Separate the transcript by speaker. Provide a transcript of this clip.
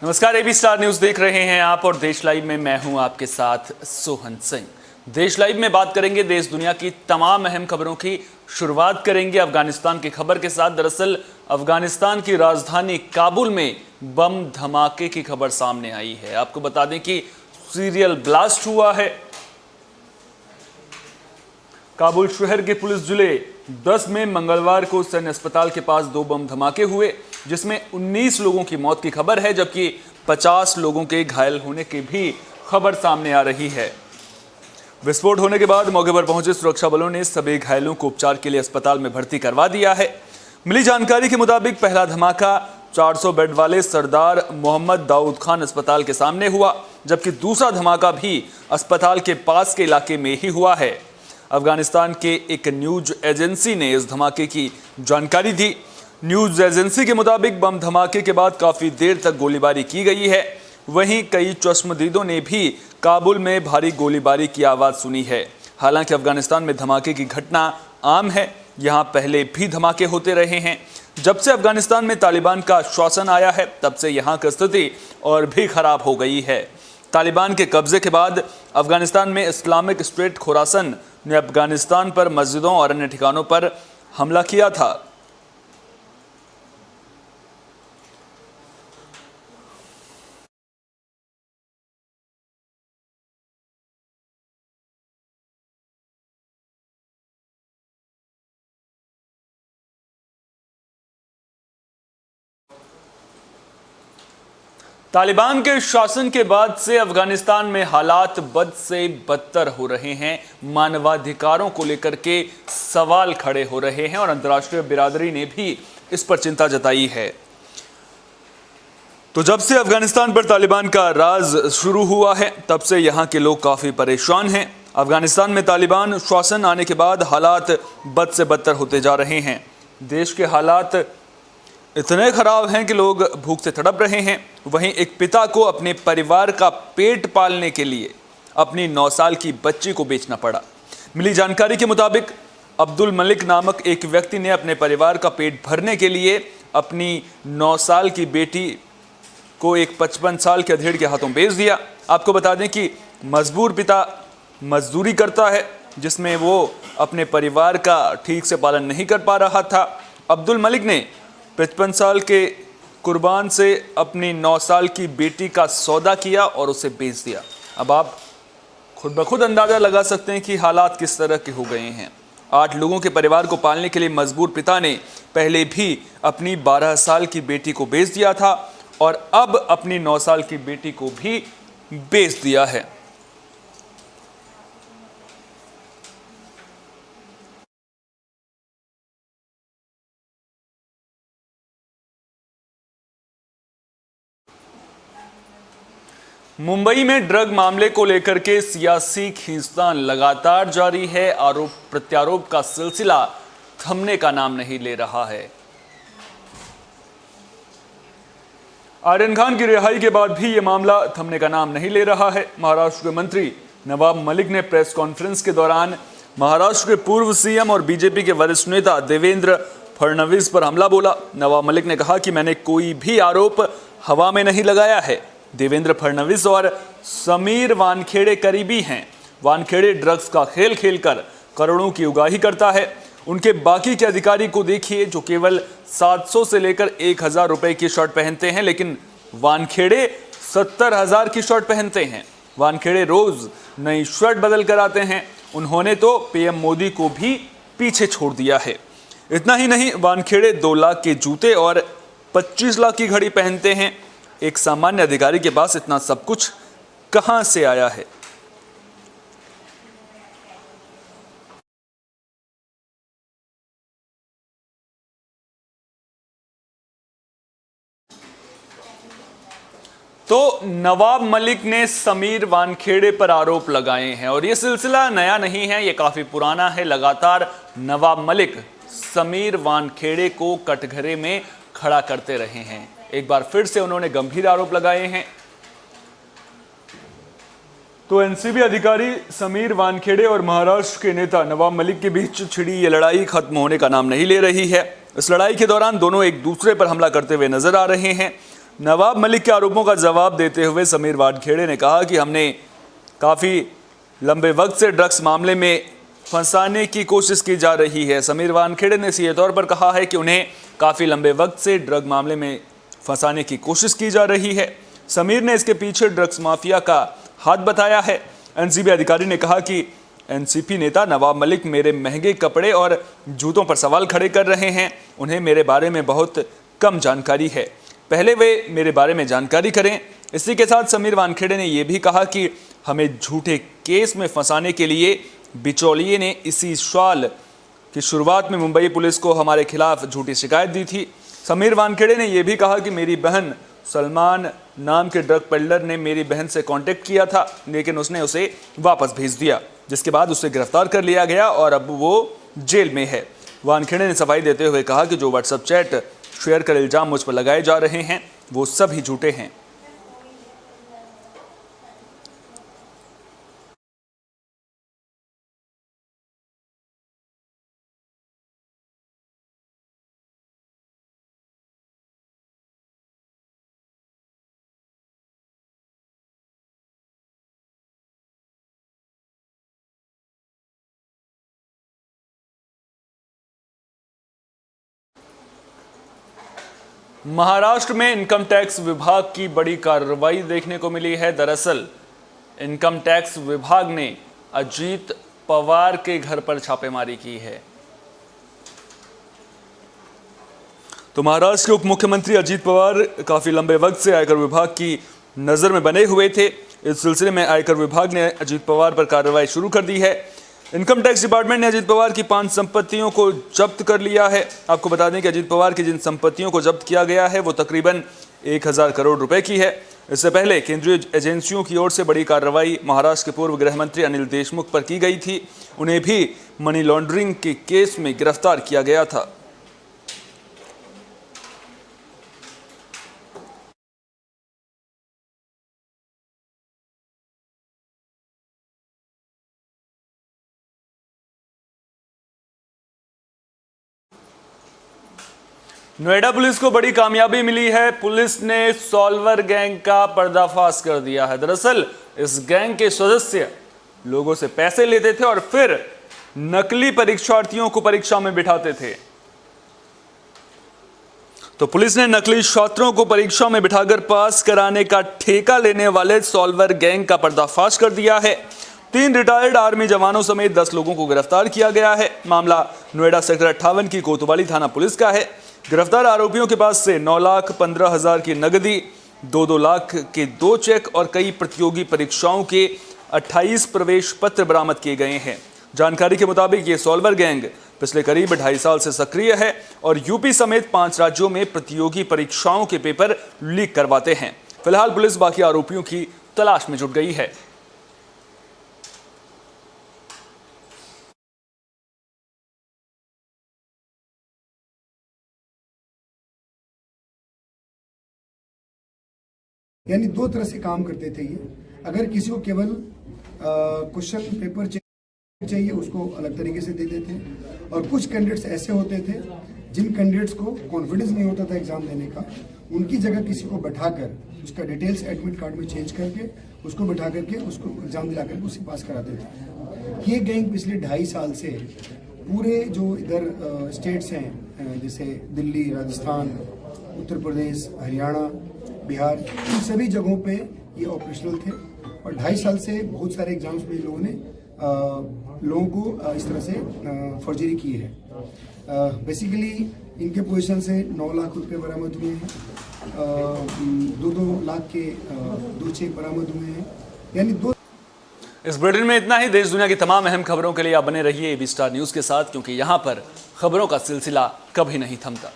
Speaker 1: नमस्कार, AB star news देख रहे हैं आप और देश लाइव में मैं हूं आपके साथ सोहन सिंह। देश लाइव में बात करेंगे देश दुनिया की तमाम अहम खबरों की। शुरुआत करेंगे अफगानिस्तान की खबर के साथ। दरअसल अफगानिस्तान की राजधानी काबुल में बम धमाके की खबर सामने आई है। आपको बता दें कि सीरियल ब्लास्ट हुआ है। काबुल शहर के पुलिस जिले 10 में मंगलवार को सैन्य अस्पताल के पास 2 बम धमाके हुए, जिसमें 19 लोगों की मौत की खबर है, जबकि 50 लोगों के घायल होने की भी खबर सामने आ रही है। विस्फोट होने के बाद मौके पर पहुंचे सुरक्षा बलों ने सभी घायलों को उपचार के लिए अस्पताल में भर्ती करवा दिया है। मिली जानकारी के मुताबिक पहला धमाका 400 बेड वाले सरदार मोहम्मद दाऊद खान अस्पताल के सामने हुआ, जबकि दूसरा धमाका भी अस्पताल के पास के इलाके में ही हुआ है। अफगानिस्तान के एक न्यूज एजेंसी ने इस धमाके की जानकारी दी। न्यूज एजेंसी के मुताबिक बम धमाके के बाद काफी देर तक गोलीबारी की गई है। वहीं कई चश्मदीदों ने भी काबुल में भारी गोलीबारी की आवाज सुनी है। हालांकि अफगानिस्तान में धमाके की घटना आम है। यहां पहले भी धमाके होते रहे हैं। जब से अफगानिस्तान में तालिबान का शासन आया है, तब से यहां की स्थिति और भी खराब हो गई है। तालिबान के कब्जे के बाद अफगानिस्तान में इस्लामिक स्टेट खुरासन ने अफगानिस्तान पर मस्जिदों और अन्य ठिकानों पर हमला किया था। तालिबान के शासन के बाद से अफगानिस्तान में हालात बद से बदतर हो रहे हैं। मानवाधिकारों को लेकर के सवाल खड़े हो रहे हैं और अंतर्राष्ट्रीय बिरादरी ने भी इस पर चिंता जताई है। तो जब से अफगानिस्तान पर तालिबान का राज शुरू हुआ है, तब से यहां के लोग काफी परेशान हैं। अफगानिस्तान में तालिबान शासन आने के बाद हालात बद से बदतर होते जा रहे हैं। देश के हालात इतने खराब हैं कि लोग भूख से तड़प रहे हैं। वहीं एक पिता को अपने परिवार का पेट पालने के लिए अपनी 9 साल की बच्ची को बेचना पड़ा। मिली जानकारी के मुताबिक अब्दुल मलिक नामक एक व्यक्ति ने अपने परिवार का पेट भरने के लिए अपनी 9 साल की बेटी को एक 55 साल के अधेड़ के हाथों बेच दिया। आपको बता दें कि मजबूर पिता मजदूरी करता है, जिसमें वो अपने परिवार का ठीक से पालन नहीं कर पा रहा था। अब्दुल मलिक ने 55 साल के कुर्बान से अपनी 9 साल की बेटी का सौदा किया और उसे बेच दिया। अब आप खुद ब खुद अंदाजा लगा सकते हैं कि हालात किस तरह के हो गए हैं। 8 लोगों के परिवार को पालने के लिए मजबूर पिता ने पहले भी अपनी 12 साल की बेटी को बेच दिया था और अब अपनी 9 साल की बेटी को भी बेच दिया है। मुंबई में ड्रग मामले को लेकर के सियासी खींचतान लगातार जारी है। आरोप प्रत्यारोप का सिलसिला थमने का नाम नहीं ले रहा है। आर्यन खान की रिहाई के बाद भी यह मामला थमने का नाम नहीं ले रहा है। महाराष्ट्र के मंत्री नवाब मलिक ने प्रेस कॉन्फ्रेंस के दौरान महाराष्ट्र के पूर्व सीएम और बीजेपी के वरिष्ठ नेता देवेंद्र फडणवीस पर हमला बोला। नवाब मलिक ने कहा कि मैंने कोई भी आरोप हवा में नहीं लगाया है। देवेंद्र फडणवीस और समीर वानखेड़े करीबी हैं। वानखेड़े ड्रग्स का खेल खेलकर करोड़ों की उगाही करता है। उनके बाकी के अधिकारी को देखिए, जो केवल 700 से लेकर 1000 रुपए की शर्ट पहनते हैं, लेकिन वानखेड़े 70,000 की शर्ट पहनते हैं। वानखेड़े रोज नई शर्ट बदल कर आते हैं। उन्होंने तो पीएम मोदी को भी पीछे छोड़ दिया है। इतना ही नहीं, वानखेड़े 2 लाख के जूते और 25 लाख की घड़ी पहनते हैं। एक सामान्य अधिकारी के पास इतना सब कुछ कहां से आया है? तो नवाब मलिक ने समीर वानखेड़े पर आरोप लगाए हैं और यह सिलसिला नया नहीं है, यह काफी पुराना है। लगातार नवाब मलिक समीर वानखेड़े को कटघरे में खड़ा करते रहे हैं। एक बार फिर से उन्होंने गंभीर आरोप लगाए हैं। तो एनसीबी अधिकारी समीर वानखेड़े और महाराष्ट्र के नेता नवाब मलिक के बीच छिड़ी ये लड़ाई खत्म होने का नाम नहीं ले रही है। इस लड़ाई के दौरान दोनों एक दूसरे पर हमला करते हुए नजर आ रहे हैं। नवाब मलिक के आरोपों का जवाब देते हुए समीर वानखेड़े ने कहा कि हमने काफ़ी लंबे वक्त से ड्रग्स मामले में फंसाने की कोशिश की जा रही है। समीर वानखेड़े ने सीधे तौर पर कहा है कि उन्हें काफ़ी लंबे वक्त से ड्रग मामले में फंसाने की कोशिश की जा रही है। समीर ने इसके पीछे ड्रग्स माफिया का हाथ बताया है। एनसीबी अधिकारी ने कहा कि एनसीपी नेता नवाब मलिक मेरे महंगे कपड़े और जूतों पर सवाल खड़े कर रहे हैं। उन्हें मेरे बारे में बहुत कम जानकारी है, पहले वे मेरे बारे में जानकारी करें। इसी के साथ समीर वानखेड़े ने यह भी कहा कि हमें झूठे केस में फंसाने के लिए बिचौलिए ने इसी साल की शुरुआत में मुंबई पुलिस को हमारे खिलाफ झूठी शिकायत दी थी। समीर वानखेड़े ने यह भी कहा कि मेरी बहन सलमान नाम के ड्रग पेडलर ने मेरी बहन से कांटेक्ट किया था, लेकिन उसने उसे वापस भेज दिया, जिसके बाद उसे गिरफ्तार कर लिया गया और अब वो जेल में है। वानखेड़े ने सफाई देते हुए कहा कि जो व्हाट्सएप चैट शेयर कर इल्जाम मुझ पर लगाए जा रहे हैं वो सभी झूठे हैं। महाराष्ट्र में इनकम टैक्स विभाग की बड़ी कार्रवाई देखने को मिली है। दरअसल इनकम टैक्स विभाग ने अजीत पवार के घर पर छापेमारी की है। तो महाराष्ट्र के उप मुख्यमंत्री अजीत पवार काफी लंबे वक्त से आयकर विभाग की नजर में बने हुए थे। इस सिलसिले में आयकर विभाग ने अजीत पवार पर कार्रवाई शुरू कर दी है। इनकम टैक्स डिपार्टमेंट ने अजीत पवार की 5 संपत्तियों को जब्त कर लिया है। आपको बता दें कि अजीत पवार की जिन संपत्तियों को जब्त किया गया है वो तकरीबन 1000 करोड़ रुपए की है। इससे पहले केंद्रीय एजेंसियों की ओर से बड़ी कार्रवाई महाराष्ट्र के पूर्व गृह मंत्री अनिल देशमुख पर की गई थी। उन्हें भी मनी लॉन्ड्रिंग के केस में गिरफ्तार किया गया था। नोएडा पुलिस को बड़ी कामयाबी मिली है। पुलिस ने सॉल्वर गैंग का पर्दाफाश कर दिया है। दरअसल इस गैंग के सदस्य लोगों से पैसे लेते थे और फिर नकली परीक्षार्थियों को परीक्षा में बिठाते थे। तो पुलिस ने नकली छात्रों को परीक्षा में बिठाकर पास कराने का ठेका लेने वाले सॉल्वर गैंग का पर्दाफाश कर दिया है। 3 रिटायर्ड आर्मी जवानों समेत 10 लोगों को गिरफ्तार किया गया है। मामला नोएडा सेक्टर 58 की कोतवाली थाना पुलिस का है। गिरफ्तार आरोपियों के पास से 9,15,000 की नकदी, 2-2 लाख के 2 चेक और कई प्रतियोगी परीक्षाओं के 28 प्रवेश पत्र बरामद किए गए हैं। जानकारी के मुताबिक ये सॉल्वर गैंग पिछले करीब 2.5 साल से सक्रिय है और यूपी समेत 5 राज्यों में प्रतियोगी परीक्षाओं के पेपर लीक करवाते हैं। फिलहाल पुलिस बाकी आरोपियों की तलाश में जुट गई है।
Speaker 2: यानी 2 तरह से काम करते थे ये। अगर किसी को केवल क्वेश्चन पेपर चाहिए उसको अलग तरीके से दे देते हैं, और कुछ कैंडिडेट्स ऐसे होते थे जिन कैंडिडेट्स को कॉन्फिडेंस नहीं होता था एग्जाम देने का, उनकी जगह किसी को बैठाकर उसका डिटेल्स एडमिट कार्ड में चेंज करके उसको बैठा करके उसको एग्जाम दिला करके उसे पास कराते थे। ये गैंग पिछले 2.5 साल से पूरे जो इधर स्टेट्स हैं जैसे दिल्ली, राजस्थान, उत्तर प्रदेश, हरियाणा, बिहार, इन सभी जगहों पे ये ऑपरेशनल थे और 2.5 साल से बहुत सारे एग्जाम्स में लोगों ने लोगों को इस तरह से फर्जरी की है। बेसिकली इनके पोजीशन से 9 लाख रुपए बरामद हुए हैं, 2-2 लाख के 2 चेक बरामद हुए हैं। यानी 2।
Speaker 1: इस बुलेटिन में इतना ही। देश दुनिया की तमाम अहम खबरों के लिए आप बने रहिए एबी स्टार न्यूज के साथ, क्योंकि यहाँ पर खबरों का सिलसिला कभी नहीं थमता।